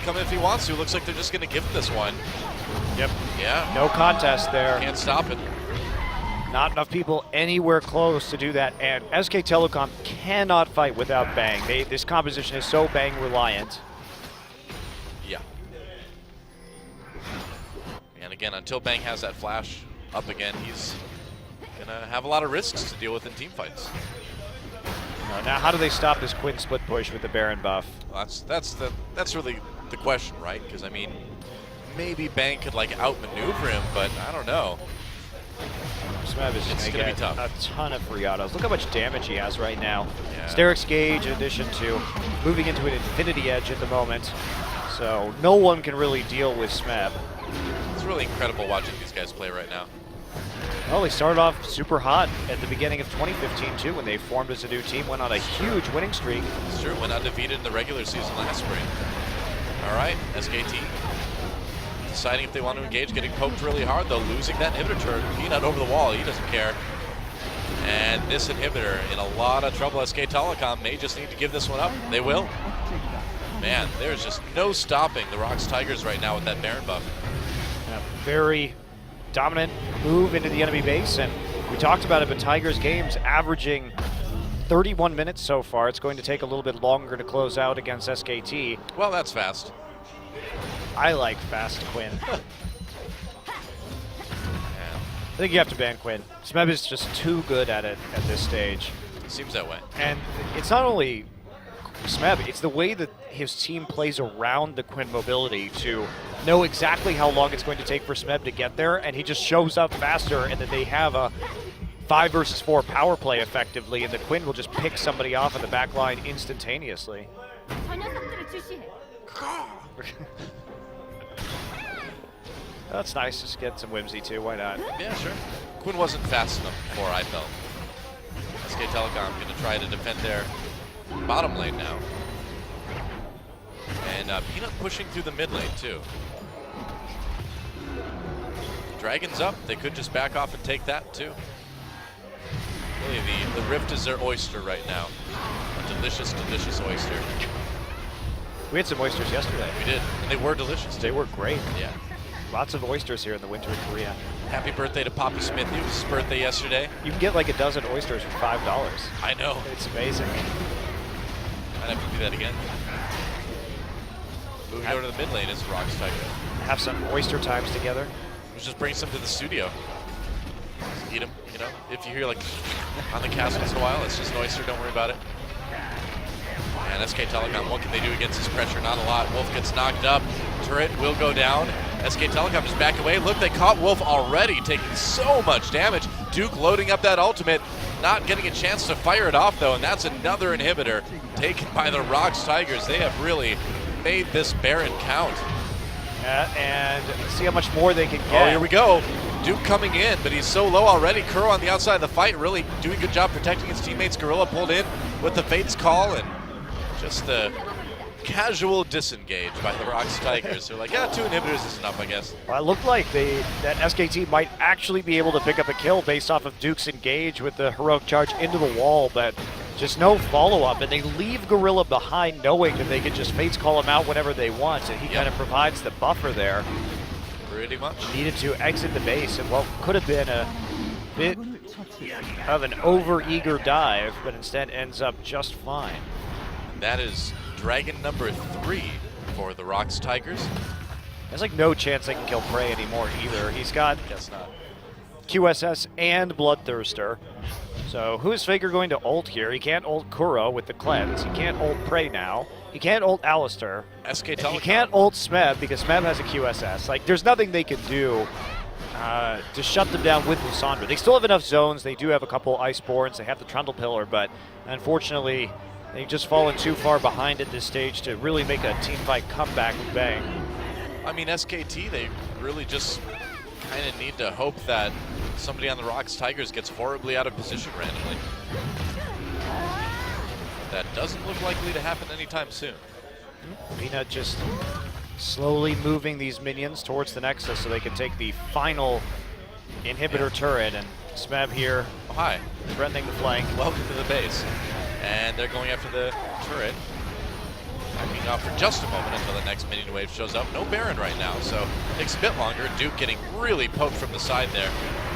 come if he wants to. Looks like they're just going to give him this one.
Yep.
Yeah.
No contest there.
Can't stop it.
Not enough people anywhere close to do that, and SKTelecom cannot fight without Bang. This composition is so Bang reliant.
Yeah. And again, until Bang has that flash up again, he's gonna have a lot of risks to deal with in team fights.
Now, how do they stop this Quinn split push with the Baron buff?
Well, that's really the question, right? Because I mean, maybe Bang could like outmaneuver him, but I don't know.
Smeb is
It's
going to
gonna
get
be tough.
a ton of free autos. Look how much damage he has right now.
Yeah.
Sterix Gauge, in addition to moving into an Infinity Edge at the moment. So no one can really deal with Smeb.
It's really incredible watching these guys play right now.
Well, they started off super hot at the beginning of 2015 too, when they formed as a new team, went on a huge winning streak.
It's true, went undefeated in the regular season last spring. All right, SKT deciding if they want to engage, getting poked really hard though, losing that inhibitor turret. Peanut over the wall, he doesn't care. And this inhibitor in a lot of trouble. SKTelecom may just need to give this one up. They will. Man, there's just no stopping the ROX Tigers right now with that Baron buff.
A very dominant move into the enemy base, and we talked about it, but Tigers games averaging 31 minutes so far. It's going to take a little bit longer to close out against SKT.
Well, that's fast.
I like fast Quinn. I think you have to ban Quinn. Smeb is just too good at it at this stage.
Seems that way.
And it's not only Smeb, it's the way that his team plays around the Quinn mobility to know exactly how long it's going to take for Smeb to get there, and he just shows up faster, and then they have a 5 versus 4 power play effectively, and the Quinn will just pick somebody off in the back line instantaneously. That's nice, just get some whimsy too, why not?
Yeah, sure. Quinn wasn't fast enough before, I felt. SKTelecom going to try to defend their bottom lane now. And Peanut pushing through the mid lane too. Dragon's up, they could just back off and take that too. Really, the Rift is their oyster right now. A delicious, delicious oyster.
We had some oysters yesterday.
We did, and they were delicious.
They were great.
Yeah.
Lots of oysters here in the winter in Korea.
Happy birthday to Poppy Smith. It was his birthday yesterday.
You can get like a dozen oysters for $5.
I know.
It's amazing.
I'd have to do that again. Moving over to the mid lane is ROX Tigers.
Have some oyster times together.
Let's just bring some to the studio. Just eat them, you know. If you hear like on the cast once in a while, it's just an oyster. Don't worry about it. And SKTelecom, what can they do against this pressure? Not a lot. Wolf gets knocked up. Turret will go down. SKTelecom just back away. Look, they caught Wolf already, taking so much damage. Duke loading up that ultimate, not getting a chance to fire it off though, and that's another inhibitor taken by the ROX Tigers. They have really made this Baron count.
And see how much more they can get.
Oh, here we go. Duke coming in, but he's so low already. Kuro on the outside of the fight, really doing a good job protecting his teammates. Gorilla pulled in with the Fate's Call, and just the casual disengage by the ROX Tigers. They're like, yeah, 2 inhibitors is enough, I guess.
Well, it looked like that SKT might actually be able to pick up a kill based off of Duke's engage with the heroic charge into the wall, but just no follow-up, and they leave Gorilla behind knowing that they can just Fates Call him out whenever they want, and he kind of provides the buffer there.
Pretty much.
Needed to exit the base, and what could have been a bit of an over-eager dive, but instead ends up just fine.
That is Dragon number 3 for the ROX Tigers.
There's like no chance they can kill Prey anymore either. He's got
Guess not.
QSS and Bloodthirster. So who is Faker going to ult here? He can't ult Kuro with the cleanse. He can't ult Prey now. He can't ult Alistar.
SKTelecom.
He can't ult Smeb because Smeb has a QSS. Like, there's nothing they can do to shut them down with Lysandra. They still have enough zones. They do have a couple Iceborns. They have the Trundle Pillar, but unfortunately, they've just fallen too far behind at this stage to really make a teamfight comeback with Bang.
I mean, SKT, they really just kind of need to hope that somebody on the ROX Tigers gets horribly out of position randomly. That doesn't look likely to happen anytime soon.
Peanut just slowly moving these minions towards the Nexus so they can take the final inhibitor turret, and Smeb here
Oh, hi.
threatening the flank.
Welcome to the base. And they're going after the turret. I mean, holding off for just a moment until the next minion wave shows up. No Baron right now, so it takes a bit longer. Duke getting really poked from the side there.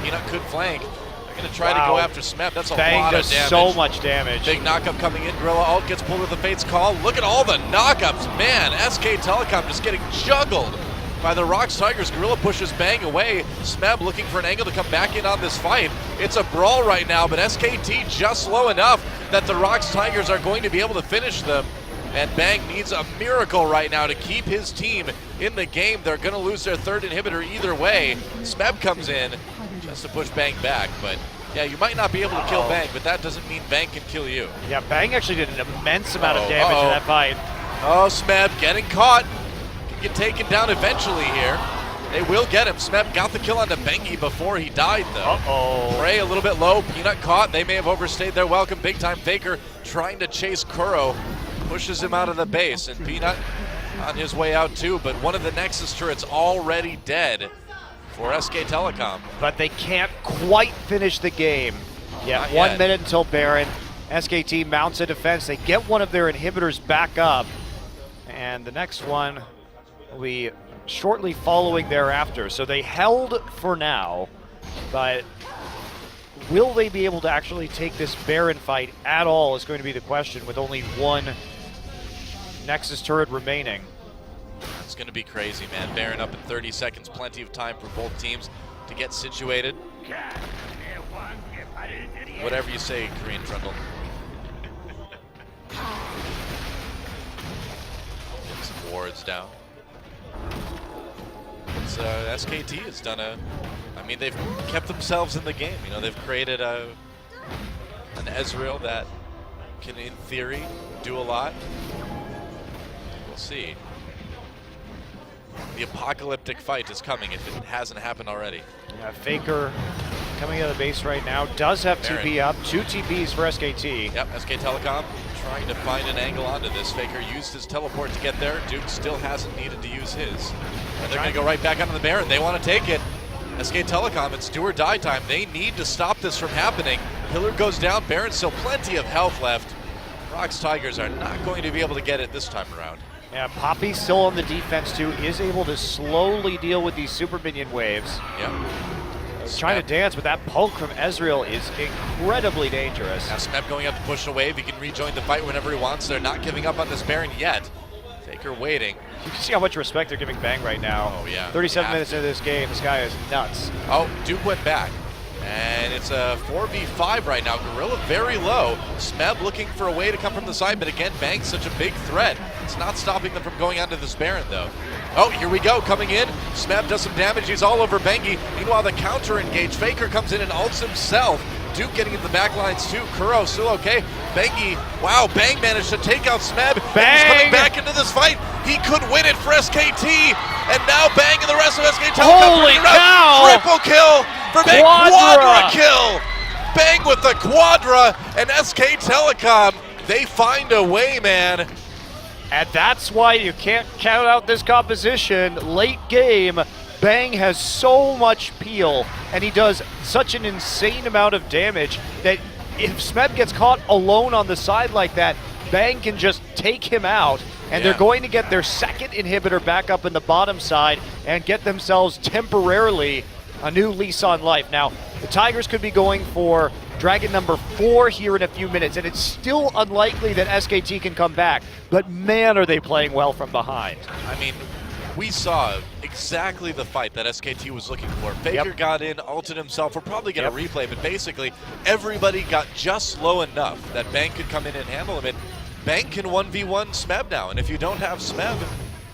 Peanut could flank. They're going to try to go after Smeb. That's a lot of damage.
So much damage.
Big knockup coming in. Gorilla ult gets pulled with the Fate's Call. Look at all the knockups. Man, SKTelecom just getting juggled by the ROX Tigers. Gorilla pushes Bang away. Smeb looking for an angle to come back in on this fight. It's a brawl right now, but SKT just low enough that the ROX Tigers are going to be able to finish them. And Bang needs a miracle right now to keep his team in the game. They're going to lose their third inhibitor either way. Smeb comes in just to push Bang back, but yeah, you might not be able to kill Bang, but that doesn't mean Bang can kill you.
Yeah, Bang actually did an immense amount of damage in that fight.
Oh, Smeb getting caught. Can get taken down eventually here. They will get him. Smeb got the kill onto Bengi before he died, though. Prey a little bit low. Peanut caught. They may have overstayed their welcome. Big time Faker trying to chase Kuro. Pushes him out of the base, and Peanut on his way out too, but one of the Nexus turrets already dead for SKTelecom.
But they can't quite finish the game. Yeah,
Not
1
yet.
minute until Baron. SKT mounts a defense. They get one of their inhibitors back up, and the next one will be shortly following thereafter. So they held for now, but will they be able to actually take this Baron fight at all is going to be the question, with only one Nexus turret remaining.
It's going to be crazy, man. Baron up in 30 seconds. Plenty of time for both teams to get situated. Whatever you say, Korean Trundle. Get some wards down. It's, SKT has done I mean, they've kept themselves in the game. You know, they've created an Ezreal that can, in theory, do a lot. We'll see. The apocalyptic fight is coming if it hasn't happened already.
Yeah, Faker coming out of the base right now does have
Baron.
TP up. 2 TPs for SKT.
Yep, SKTelecom trying to find an angle onto this. Faker used his teleport to get there. Duke still hasn't needed to use his. And they're going to go right back onto the Baron. They want to take it. SKTelecom, it's do or die time. They need to stop this from happening. Pillar goes down. Baron still plenty of health left. ROX Tigers are not going to be able to get it this time around.
Yeah, Poppy still on the defense too, is able to slowly deal with these super minion waves.
Yep.
Trying to dance, but that poke from Ezreal is incredibly dangerous.
Now Smeb going up to push a wave. He can rejoin the fight whenever he wants. They're not giving up on this Baron yet. Faker waiting.
You can see how much respect they're giving Bang right now.
Oh, yeah.
37 minutes into this game, this guy is nuts.
Oh, Duke went back. And it's a 4v5 right now. Gorilla very low. Smeb looking for a way to come from the side, but again, Bang's such a big threat. It's not stopping them from going onto this Baron, though. Oh, here we go, coming in. Smeb does some damage. He's all over Bengi. Meanwhile, the counter engage. Faker comes in and ults himself. Duke getting in the back lines, too. Kuro still okay. Bengi, wow, Bang managed to take out Smeb.
Bang!
He's coming back into this fight. He could win it for SKT. And now Bang and the rest of SKT.
Holy cow!
Triple kill for Bang. Quadra kill. Bang with the quadra, and SKTelecom, they find a way, man.
And that's why you can't count out this composition. Late game, Bang has so much peel, and he does such an insane amount of damage that if Smeb gets caught alone on the side like that, Bang can just take him out, and they're going to get their second inhibitor back up in the bottom side and get themselves temporarily a new lease on life. Now, the Tigers could be going for Dragon number 4 here in a few minutes, and it's still unlikely that SKT can come back, but man, are they playing well from behind.
I mean, we saw exactly the fight that SKT was looking for. Faker got in, ulted himself. We're probably going to replay, but basically everybody got just low enough that Bang could come in and handle him. And Bang can 1v1 Smeb now, and if you don't have Smeb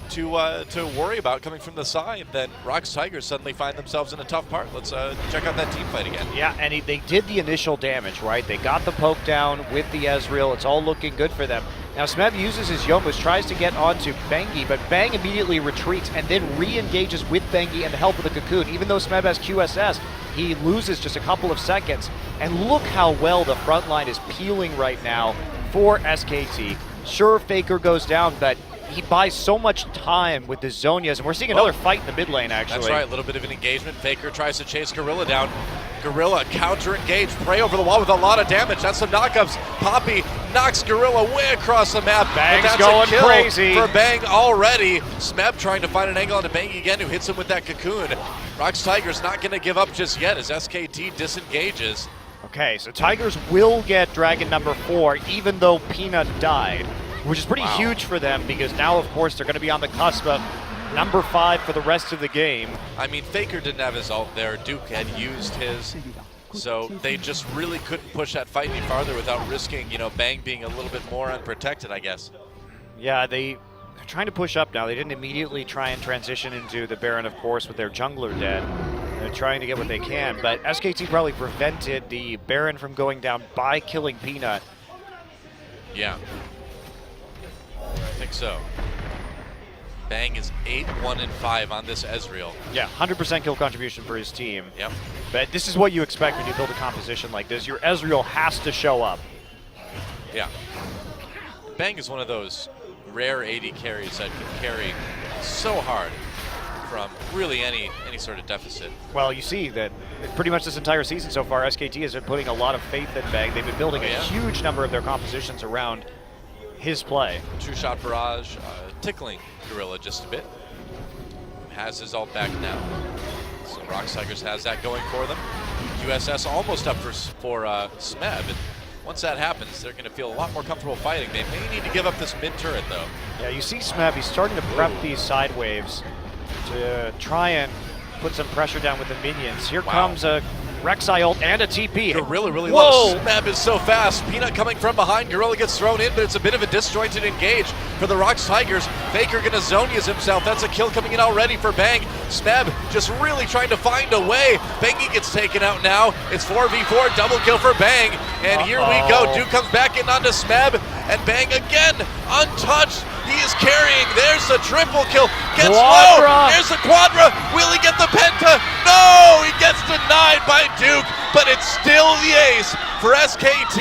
to worry about coming from the side, then ROX Tigers suddenly find themselves in a tough part. Let's check out that team fight again.
Yeah, and they did the initial damage, right? They got the poke down with the Ezreal. It's all looking good for them. Now Smeb uses his Yomus, tries to get onto Bengi, but Bang immediately retreats and then re-engages with Bengi and the help of the Cocoon. Even though Smeb has QSS, he loses just a couple of seconds. And look how well the front line is peeling right now for SKT. Sure, Faker goes down, but he buys so much time with the Zonias, and we're seeing another fight in the mid lane, actually.
That's right, a little bit of an engagement. Faker tries to chase Gorilla down. Gorilla counter-engage, Prey over the wall with a lot of damage. That's some knockups. Poppy knocks Gorilla way across the map.
Bang's
but that's
going
a kill
crazy
for Bang already. Smeb trying to find an angle onto Bang again, who hits him with that cocoon. ROX Tigers not going to give up just yet as SKT disengages.
Okay, so Tigers will get Dragon number 4, even though Peanut died, which is pretty huge for them because now, of course, they're going to be on the cusp of number 5 for the rest of the game.
I mean, Faker didn't have his ult there. Duke had used his, so they just really couldn't push that fight any farther without risking, you know, Bang being a little bit more unprotected, I guess.
Yeah, they're trying to push up now. They didn't immediately try and transition into the Baron, of course, with their jungler dead. They're trying to get what they can, but SKT probably prevented the Baron from going down by killing Peanut.
Yeah, I think so. Bang is 8-1-5 on this Ezreal.
Yeah, 100% kill contribution for his team.
Yep.
But this is what you expect when you build a composition like this. Your Ezreal has to show up.
Yeah. Bang is one of those rare AD carries that can carry so hard from really any sort of deficit.
Well, you see that pretty much this entire season so far, SKT has been putting a lot of faith in Bang. They've been building a huge number of their compositions around his play.
True shot barrage, tickling Gorilla just a bit. Has his ult back now. So ROX Tigers has that going for them. USS almost up for Smeb. And once that happens, they're going to feel a lot more comfortable fighting. They may need to give up this mid turret though.
Yeah, you see Smeb, he's starting to prep these side waves to try and put some pressure down with the minions. Here comes a Rek'Sai ult and a TP.
Gorilla really
Whoa!
low. Smeb is so fast. Peanut coming from behind. Gorilla gets thrown in, but it's a bit of a disjointed engage for the ROX Tigers. Faker gonna Zonia's himself. That's a kill coming in already for Bang. Smeb just really trying to find a way. Bangy gets taken out now. It's 4v4, double kill for Bang. And here we go. Duke comes back in onto Smeb. And Bang again, untouched. He is carrying. There's the triple kill. Gets low. There's the quadra. Will he get the penta? No! He gets denied by Duke, but it's still the ace for SKT.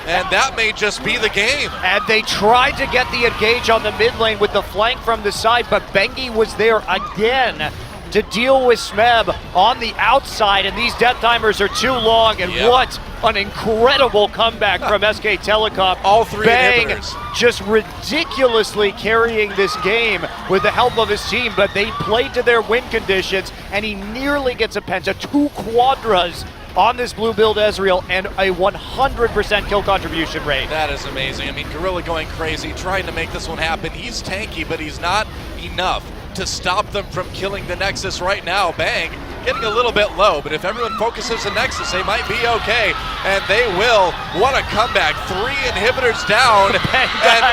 And that may just be the game.
And they tried to get the engage on the mid lane with the flank from the side, but Bengi was there again to deal with Smeb on the outside, and these death timers are too long, and what an incredible comeback from SKTelecom.
All three
Bang
inhibitors.
Just ridiculously carrying this game with the help of his team, but they played to their win conditions, and he nearly gets a penta, 2 quadras on this blue build Ezreal, and a 100% kill contribution rate.
That is amazing. I mean, Gorilla going crazy, trying to make this one happen. He's tanky, but he's not enough to stop them from killing the Nexus right now. Bang getting a little bit low, but if everyone focuses the Nexus, they might be okay, and they will. What a comeback. 3 inhibitors down, and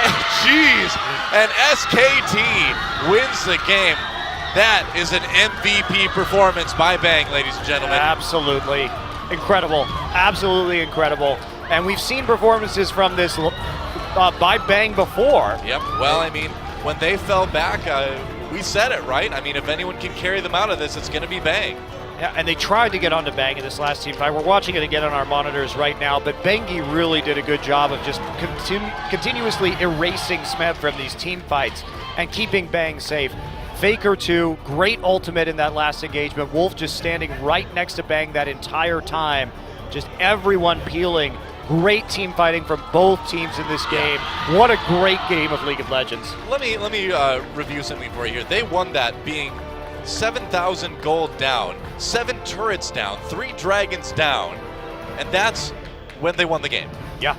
jeez, and SKT wins the game. That is an MVP performance by Bang, ladies and gentlemen.
Absolutely incredible, absolutely incredible. And we've seen performances from this by Bang before.
Yep, well, I mean, when they fell back, we said it, right? I mean, if anyone can carry them out of this, it's going to be Bang.
Yeah, and they tried to get onto Bang in this last team fight. We're watching it again on our monitors right now, but Bengi really did a good job of just continuously erasing Smeb from these team fights and keeping Bang safe. Faker too, great ultimate in that last engagement. Wolf just standing right next to Bang that entire time. Just everyone peeling. Great team fighting from both teams in this game. What a great game of League of Legends.
Let me review something for you here. They won that being 7,000 gold down, 7 turrets down, 3 dragons down, and that's when they won the game.
Yeah,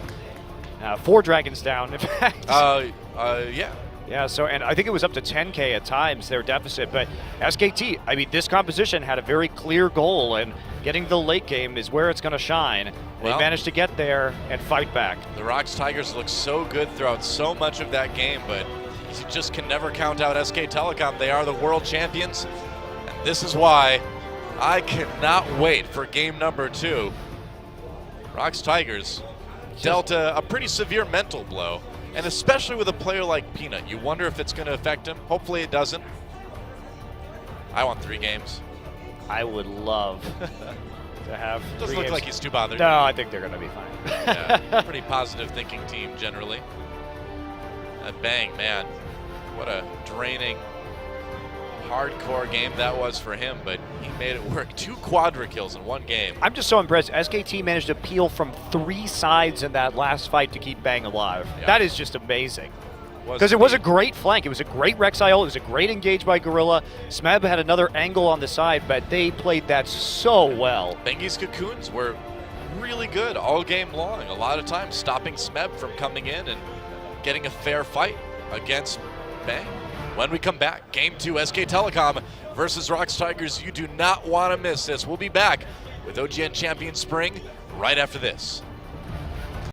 4 dragons down, in fact.
Yeah.
Yeah, so, and I think it was up to 10K at times, their deficit, but SKT, I mean, this composition had a very clear goal, and getting the late game is where it's going to shine. They managed to get there and fight back.
The ROX Tigers look so good throughout so much of that game, but you just can never count out SKTelecom. They are the world champions, and this is why I cannot wait for game number 2. ROX Tigers dealt a pretty severe mental blow. And especially with a player like Peanut, you wonder if it's going to affect him. Hopefully it doesn't. I want 3 games.
I would love to have 3
Doesn't look
games.
like he's too bothered.
No, I think they're going to be fine.
Yeah, pretty positive thinking team generally. Bang, man. What a draining hardcore game that was for him, but he made it work. 2 quadra kills in 1 game.
I'm just so impressed. SKT managed to peel from 3 sides in that last fight to keep Bang alive.
Yeah.
That is just amazing. Because it was a great flank. It was a great Rek'Sai. It was a great engage by Gorilla. Smeb had another angle on the side, but they played that so well.
Bengi's cocoons were really good all game long. A lot of times stopping Smeb from coming in and getting a fair fight against Bang. When we come back, Game 2, SKTelecom versus ROX Tigers. You do not want to miss this. We'll be back with OGN Champion Spring right after this.